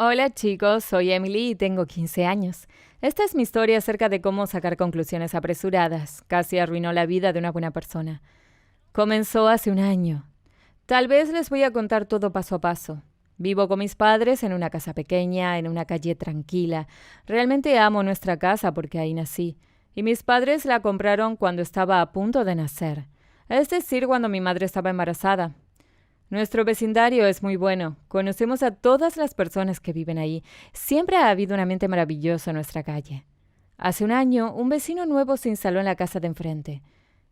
Hola chicos, soy Emily y tengo 15 años. Esta es mi historia acerca de cómo sacar conclusiones apresuradas. Casi arruinó la vida de una buena persona. Comenzó hace un año. Tal vez les voy a contar todo paso a paso. Vivo con mis padres en una casa pequeña, en una calle tranquila. Realmente amo nuestra casa porque ahí nací. Y mis padres la compraron cuando estaba a punto de nacer. Es decir, cuando mi madre estaba embarazada. Nuestro vecindario es muy bueno. Conocemos a todas las personas que viven ahí. Siempre ha habido un ambiente maravilloso en nuestra calle. Hace un año, un vecino nuevo se instaló en la casa de enfrente.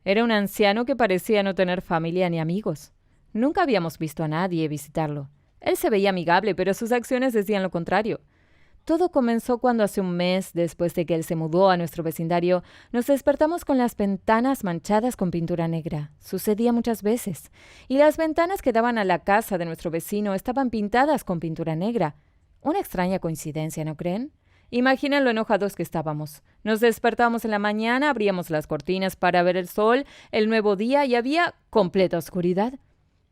Era un anciano que parecía no tener familia ni amigos. Nunca habíamos visto a nadie visitarlo. Él se veía amigable, pero sus acciones decían lo contrario. Todo comenzó cuando hace un mes, después de que él se mudó a nuestro vecindario, nos despertamos con las ventanas manchadas con pintura negra. Sucedía muchas veces. Y las ventanas que daban a la casa de nuestro vecino estaban pintadas con pintura negra. Una extraña coincidencia, ¿no creen? Imaginen lo enojados que estábamos. Nos despertamos en la mañana, abríamos las cortinas para ver el sol, el nuevo día, y había completa oscuridad.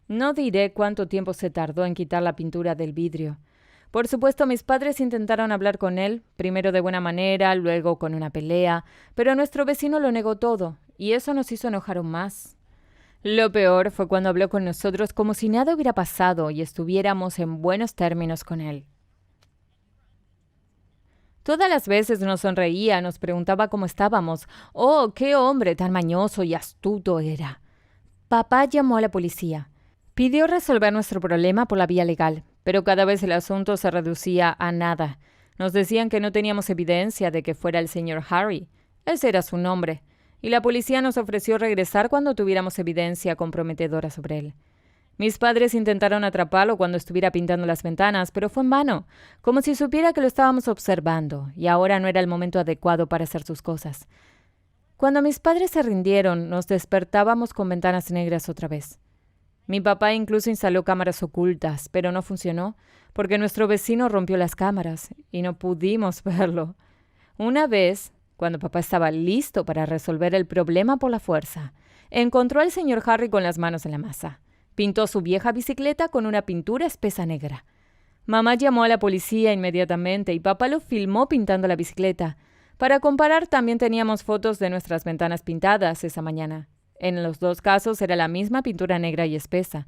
No diré cuánto tiempo se tardó en quitar la pintura del vidrio. Por supuesto, mis padres intentaron hablar con él, primero de buena manera, luego con una pelea, pero nuestro vecino lo negó todo, y eso nos hizo enojar aún más. Lo peor fue cuando habló con nosotros como si nada hubiera pasado y estuviéramos en buenos términos con él. Todas las veces nos sonreía, nos preguntaba cómo estábamos. ¡Oh, qué hombre tan mañoso y astuto era! Papá llamó a la policía. Pidió resolver nuestro problema por la vía legal, pero cada vez el asunto se reducía a nada. Nos decían que no teníamos evidencia de que fuera el señor Harry. Ese era su nombre. Y la policía nos ofreció regresar cuando tuviéramos evidencia comprometedora sobre él. Mis padres intentaron atraparlo cuando estuviera pintando las ventanas, pero fue en vano, como si supiera que lo estábamos observando, y ahora no era el momento adecuado para hacer sus cosas. Cuando mis padres se rindieron, nos despertábamos con ventanas negras otra vez. Mi papá incluso instaló cámaras ocultas, pero no funcionó, porque nuestro vecino rompió las cámaras y no pudimos verlo. Una vez, cuando papá estaba listo para resolver el problema por la fuerza, encontró al señor Harry con las manos en la masa. Pintó su vieja bicicleta con una pintura espesa negra. Mamá llamó a la policía inmediatamente y papá lo filmó pintando la bicicleta. Para comparar, también teníamos fotos de nuestras ventanas pintadas esa mañana. En los dos casos era la misma pintura negra y espesa.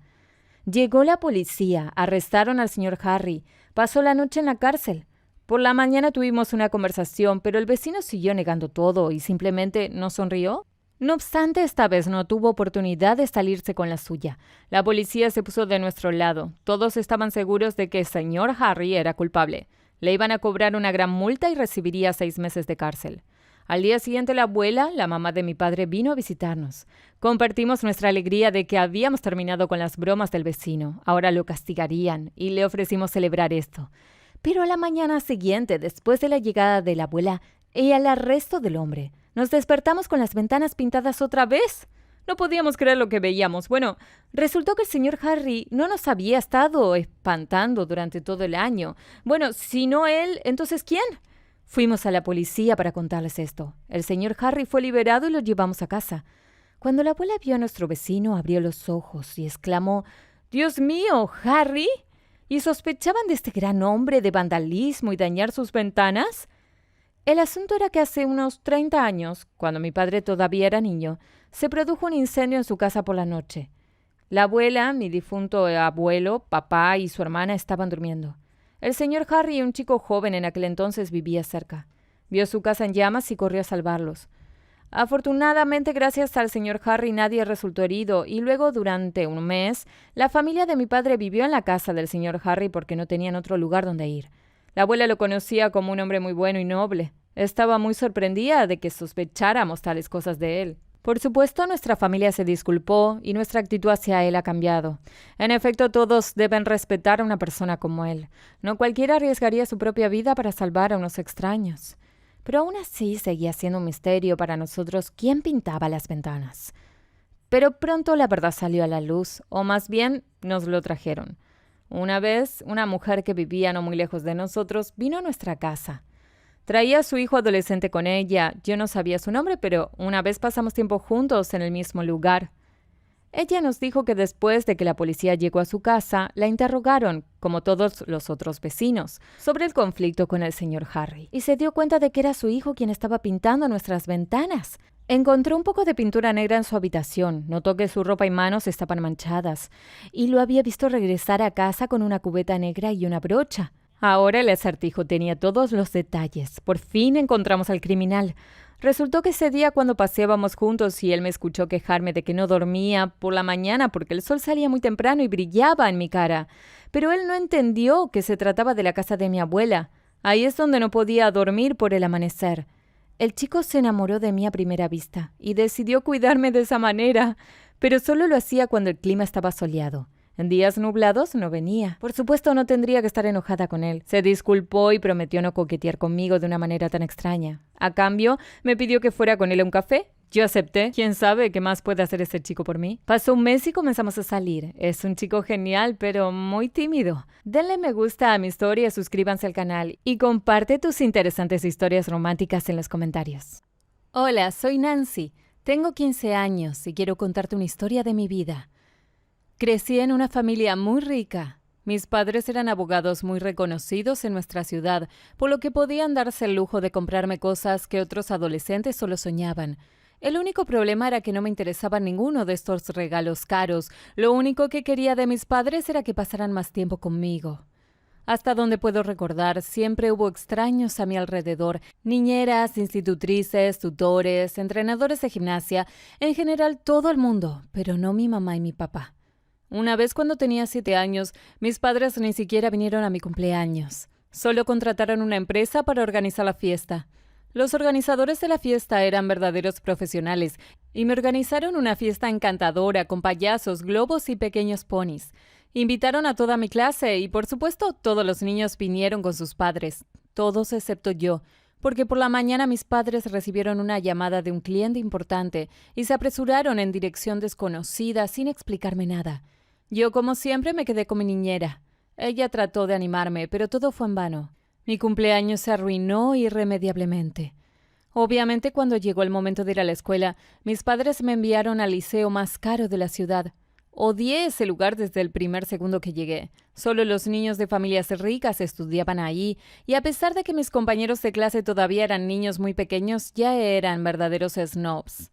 Llegó la policía, arrestaron al señor Harry, pasó la noche en la cárcel. Por la mañana tuvimos una conversación, pero el vecino siguió negando todo y simplemente no sonrió. No obstante, esta vez no tuvo oportunidad de salirse con la suya. La policía se puso de nuestro lado. Todos estaban seguros de que el señor Harry era culpable. Le iban a cobrar una gran multa y recibiría 6 meses de cárcel. Al día siguiente la abuela, la mamá de mi padre, vino a visitarnos. Compartimos nuestra alegría de que habíamos terminado con las bromas del vecino. Ahora lo castigarían y le ofrecimos celebrar esto. Pero a la mañana siguiente, después de la llegada de la abuela y el arresto del hombre, nos despertamos con las ventanas pintadas otra vez. No podíamos creer lo que veíamos. Bueno, resultó que el señor Harry no nos había estado espantando durante todo el año. Bueno, si no él, entonces ¿quién? Fuimos a la policía para contarles esto. El señor Harry fue liberado y lo llevamos a casa. Cuando la abuela vio a nuestro vecino, abrió los ojos y exclamó: «¡Dios mío, Harry!» ¿Y sospechaban de este gran hombre de vandalismo y dañar sus ventanas? El asunto era que hace unos 30 años, cuando mi padre todavía era niño, se produjo un incendio en su casa por la noche. La abuela, mi difunto abuelo, papá y su hermana estaban durmiendo. El señor Harry, un chico joven en aquel entonces, vivía cerca. Vio su casa en llamas y corrió a salvarlos. Afortunadamente, gracias al señor Harry, nadie resultó herido y luego, durante un mes, la familia de mi padre vivió en la casa del señor Harry porque no tenían otro lugar donde ir. La abuela lo conocía como un hombre muy bueno y noble. Estaba muy sorprendida de que sospecháramos tales cosas de él. Por supuesto, nuestra familia se disculpó y nuestra actitud hacia él ha cambiado. En efecto, todos deben respetar a una persona como él. No cualquiera arriesgaría su propia vida para salvar a unos extraños. Pero aún así seguía siendo un misterio para nosotros quién pintaba las ventanas. Pero pronto la verdad salió a la luz, o más bien nos lo trajeron. Una vez, una mujer que vivía no muy lejos de nosotros vino a nuestra casa. Traía a su hijo adolescente con ella. Yo no sabía su nombre, pero una vez pasamos tiempo juntos en el mismo lugar. Ella nos dijo que después de que la policía llegó a su casa, la interrogaron, como todos los otros vecinos, sobre el conflicto con el señor Harry, y se dio cuenta de que era su hijo quien estaba pintando nuestras ventanas. Encontró un poco de pintura negra en su habitación, notó que su ropa y manos estaban manchadas, y lo había visto regresar a casa con una cubeta negra y una brocha. Ahora el acertijo tenía todos los detalles. Por fin encontramos al criminal. Resultó que ese día cuando paseábamos juntos y él me escuchó quejarme de que no dormía por la mañana porque el sol salía muy temprano y brillaba en mi cara. Pero él no entendió que se trataba de la casa de mi abuela. Ahí es donde no podía dormir por el amanecer. El chico se enamoró de mí a primera vista y decidió cuidarme de esa manera, pero solo lo hacía cuando el clima estaba soleado. En días nublados no venía. Por supuesto, no tendría que estar enojada con él. Se disculpó y prometió no coquetear conmigo de una manera tan extraña. A cambio, me pidió que fuera con él a un café. Yo acepté. ¿Quién sabe qué más puede hacer ese chico por mí? Pasó un mes y comenzamos a salir. Es un chico genial, pero muy tímido. Denle me gusta a mi historia, suscríbanse al canal y comparte tus interesantes historias románticas en los comentarios. Hola, soy Nancy. Tengo 15 años y quiero contarte una historia de mi vida. Crecí en una familia muy rica. Mis padres eran abogados muy reconocidos en nuestra ciudad, por lo que podían darse el lujo de comprarme cosas que otros adolescentes solo soñaban. El único problema era que no me interesaba ninguno de estos regalos caros. Lo único que quería de mis padres era que pasaran más tiempo conmigo. Hasta donde puedo recordar, siempre hubo extraños a mi alrededor, niñeras, institutrices, tutores, entrenadores de gimnasia, en general todo el mundo, pero no mi mamá y mi papá. Una vez cuando tenía 7 años, mis padres ni siquiera vinieron a mi cumpleaños. Solo contrataron una empresa para organizar la fiesta. Los organizadores de la fiesta eran verdaderos profesionales y me organizaron una fiesta encantadora con payasos, globos y pequeños ponis. Invitaron a toda mi clase y, por supuesto, todos los niños vinieron con sus padres, todos excepto yo, porque por la mañana mis padres recibieron una llamada de un cliente importante y se apresuraron en dirección desconocida sin explicarme nada. Yo, como siempre, me quedé con mi niñera. Ella trató de animarme, pero todo fue en vano. Mi cumpleaños se arruinó irremediablemente. Obviamente, cuando llegó el momento de ir a la escuela, mis padres me enviaron al liceo más caro de la ciudad. Odié ese lugar desde el primer segundo que llegué. Solo los niños de familias ricas estudiaban ahí, y a pesar de que mis compañeros de clase todavía eran niños muy pequeños, ya eran verdaderos snobs.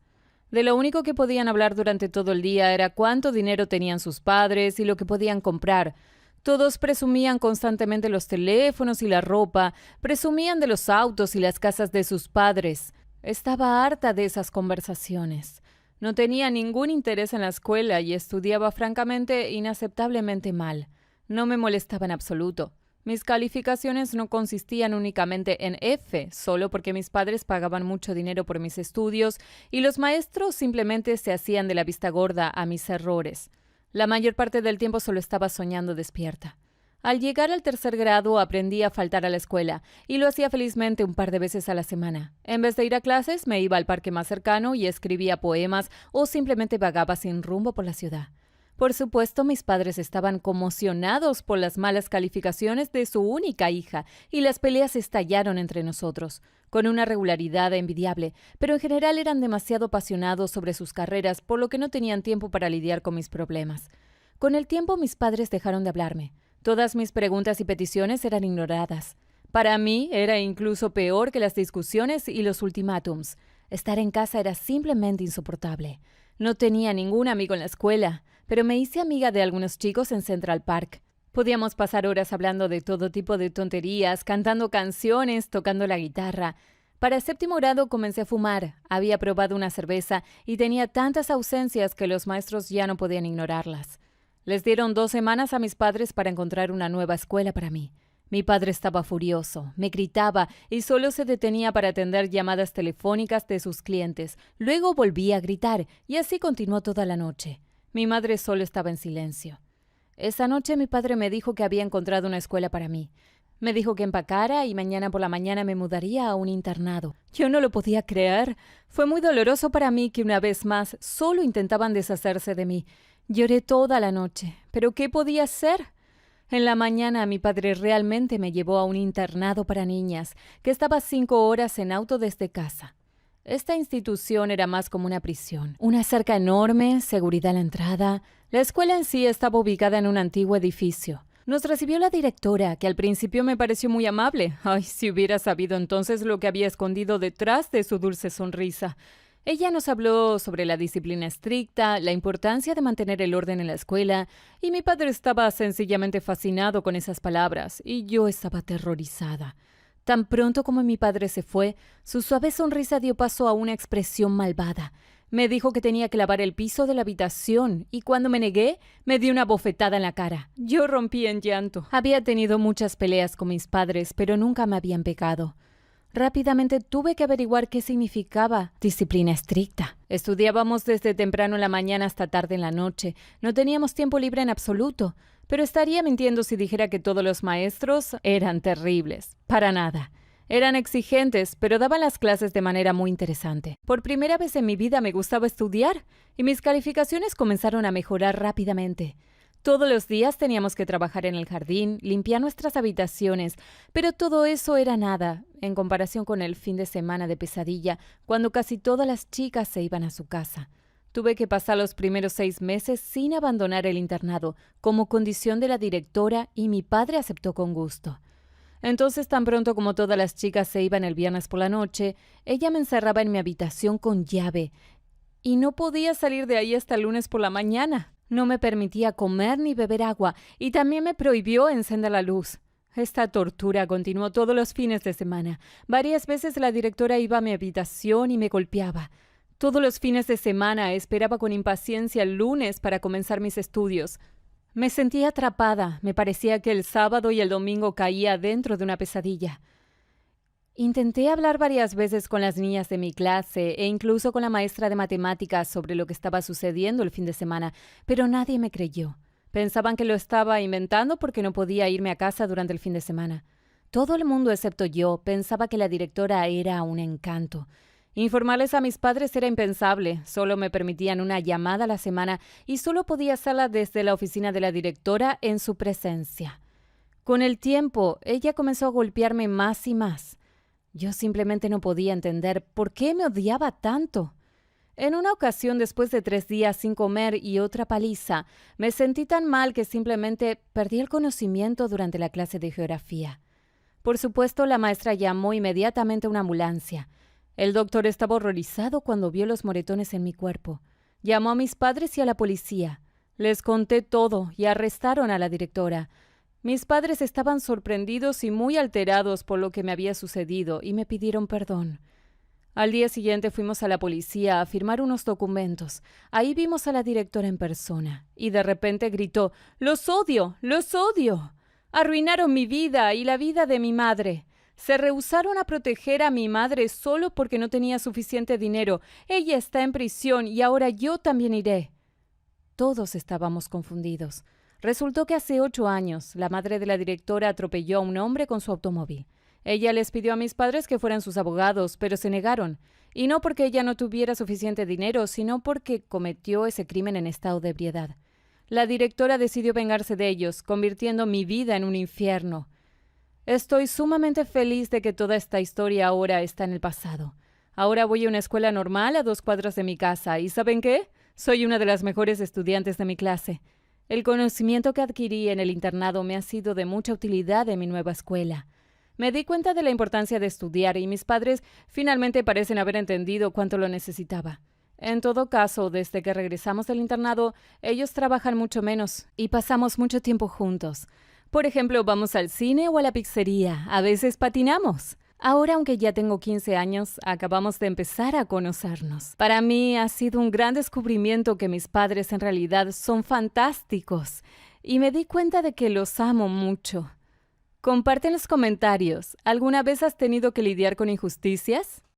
De lo único que podían hablar durante todo el día era cuánto dinero tenían sus padres y lo que podían comprar. Todos presumían constantemente los teléfonos y la ropa, presumían de los autos y las casas de sus padres. Estaba harta de esas conversaciones. No tenía ningún interés en la escuela y estudiaba francamente inaceptablemente mal. No me molestaba en absoluto. Mis calificaciones no consistían únicamente en F, solo porque mis padres pagaban mucho dinero por mis estudios y los maestros simplemente se hacían de la vista gorda a mis errores. La mayor parte del tiempo solo estaba soñando despierta. Al llegar al 3er grado aprendí a faltar a la escuela y lo hacía felizmente un par de veces a la semana. En vez de ir a clases, me iba al parque más cercano y escribía poemas o simplemente vagaba sin rumbo por la ciudad. Por supuesto, mis padres estaban conmocionados por las malas calificaciones de su única hija y las peleas estallaron entre nosotros, con una regularidad envidiable, pero en general eran demasiado apasionados sobre sus carreras, por lo que no tenían tiempo para lidiar con mis problemas. Con el tiempo, mis padres dejaron de hablarme. Todas mis preguntas y peticiones eran ignoradas. Para mí, era incluso peor que las discusiones y los ultimátums. Estar en casa era simplemente insoportable. No tenía ningún amigo en la escuela, pero me hice amiga de algunos chicos en Central Park. Podíamos pasar horas hablando de todo tipo de tonterías, cantando canciones, tocando la guitarra. Para 7º grado comencé a fumar, había probado una cerveza y tenía tantas ausencias que los maestros ya no podían ignorarlas. Les dieron 2 semanas a mis padres para encontrar una nueva escuela para mí. Mi padre estaba furioso, me gritaba y solo se detenía para atender llamadas telefónicas de sus clientes. Luego volvía a gritar y así continuó toda la noche. Mi madre solo estaba en silencio. Esa noche mi padre me dijo que había encontrado una escuela para mí. Me dijo que empacara y mañana por la mañana me mudaría a un internado. Yo no lo podía creer. Fue muy doloroso para mí que una vez más solo intentaban deshacerse de mí. Lloré toda la noche. ¿Pero qué podía hacer? En la mañana mi padre realmente me llevó a un internado para niñas, que estaba 5 horas en auto desde casa. Esta institución era más como una prisión. Una cerca enorme, seguridad a la entrada. La escuela en sí estaba ubicada en un antiguo edificio. Nos recibió la directora, que al principio me pareció muy amable. Ay, si hubiera sabido entonces lo que había escondido detrás de su dulce sonrisa. Ella nos habló sobre la disciplina estricta, la importancia de mantener el orden en la escuela, y mi padre estaba sencillamente fascinado con esas palabras, y yo estaba aterrorizada. Tan pronto como mi padre se fue, su suave sonrisa dio paso a una expresión malvada. Me dijo que tenía que lavar el piso de la habitación, y cuando me negué, me dio una bofetada en la cara. Yo rompí en llanto. Había tenido muchas peleas con mis padres, pero nunca me habían pegado. Rápidamente tuve que averiguar qué significaba disciplina estricta. Estudiábamos desde temprano en la mañana hasta tarde en la noche. No teníamos tiempo libre en absoluto. Pero estaría mintiendo si dijera que todos los maestros eran terribles. Para nada. Eran exigentes, pero daban las clases de manera muy interesante. Por primera vez en mi vida me gustaba estudiar, y mis calificaciones comenzaron a mejorar rápidamente. Todos los días teníamos que trabajar en el jardín, limpiar nuestras habitaciones, pero todo eso era nada en comparación con el fin de semana de pesadilla, cuando casi todas las chicas se iban a su casa. Tuve que pasar los primeros 6 meses sin abandonar el internado, como condición de la directora, y mi padre aceptó con gusto. Entonces, tan pronto como todas las chicas se iban el viernes por la noche, ella me encerraba en mi habitación con llave, y no podía salir de ahí hasta el lunes por la mañana. No me permitía comer ni beber agua, y también me prohibió encender la luz. Esta tortura continuó todos los fines de semana. Varias veces la directora iba a mi habitación y me golpeaba. Todos los fines de semana esperaba con impaciencia el lunes para comenzar mis estudios. Me sentía atrapada. Me parecía que el sábado y el domingo caía dentro de una pesadilla. Intenté hablar varias veces con las niñas de mi clase e incluso con la maestra de matemáticas sobre lo que estaba sucediendo el fin de semana, pero nadie me creyó. Pensaban que lo estaba inventando porque no podía irme a casa durante el fin de semana. Todo el mundo, excepto yo, pensaba que la directora era un encanto. Informarles a mis padres era impensable. Solo me permitían una llamada a la semana y solo podía hacerla desde la oficina de la directora en su presencia. Con el tiempo, ella comenzó a golpearme más y más. Yo simplemente no podía entender por qué me odiaba tanto. En una ocasión, después de 3 días sin comer y otra paliza, me sentí tan mal que simplemente perdí el conocimiento durante la clase de geografía. Por supuesto, la maestra llamó inmediatamente a una ambulancia. El doctor estaba horrorizado cuando vio los moretones en mi cuerpo. Llamó a mis padres y a la policía. Les conté todo y arrestaron a la directora. Mis padres estaban sorprendidos y muy alterados por lo que me había sucedido y me pidieron perdón. Al día siguiente fuimos a la policía a firmar unos documentos. Ahí vimos a la directora en persona y de repente gritó: «¡Los odio! ¡Los odio! Arruinaron mi vida y la vida de mi madre. Se rehusaron a proteger a mi madre solo porque no tenía suficiente dinero. Ella está en prisión y ahora yo también iré». Todos estábamos confundidos. Resultó que hace 8 años, la madre de la directora atropelló a un hombre con su automóvil. Ella les pidió a mis padres que fueran sus abogados, pero se negaron. Y no porque ella no tuviera suficiente dinero, sino porque cometió ese crimen en estado de ebriedad. La directora decidió vengarse de ellos, convirtiendo mi vida en un infierno. Estoy sumamente feliz de que toda esta historia ahora está en el pasado. Ahora voy a una escuela normal a 2 cuadras de mi casa, ¿y saben qué? Soy una de las mejores estudiantes de mi clase. El conocimiento que adquirí en el internado me ha sido de mucha utilidad en mi nueva escuela. Me di cuenta de la importancia de estudiar y mis padres finalmente parecen haber entendido cuánto lo necesitaba. En todo caso, desde que regresamos del internado, ellos trabajan mucho menos y pasamos mucho tiempo juntos. Por ejemplo, vamos al cine o a la pizzería, a veces patinamos. Ahora, aunque ya tengo 15 años, acabamos de empezar a conocernos. Para mí ha sido un gran descubrimiento que mis padres en realidad son fantásticos y me di cuenta de que los amo mucho. Comparte en los comentarios, ¿alguna vez has tenido que lidiar con injusticias?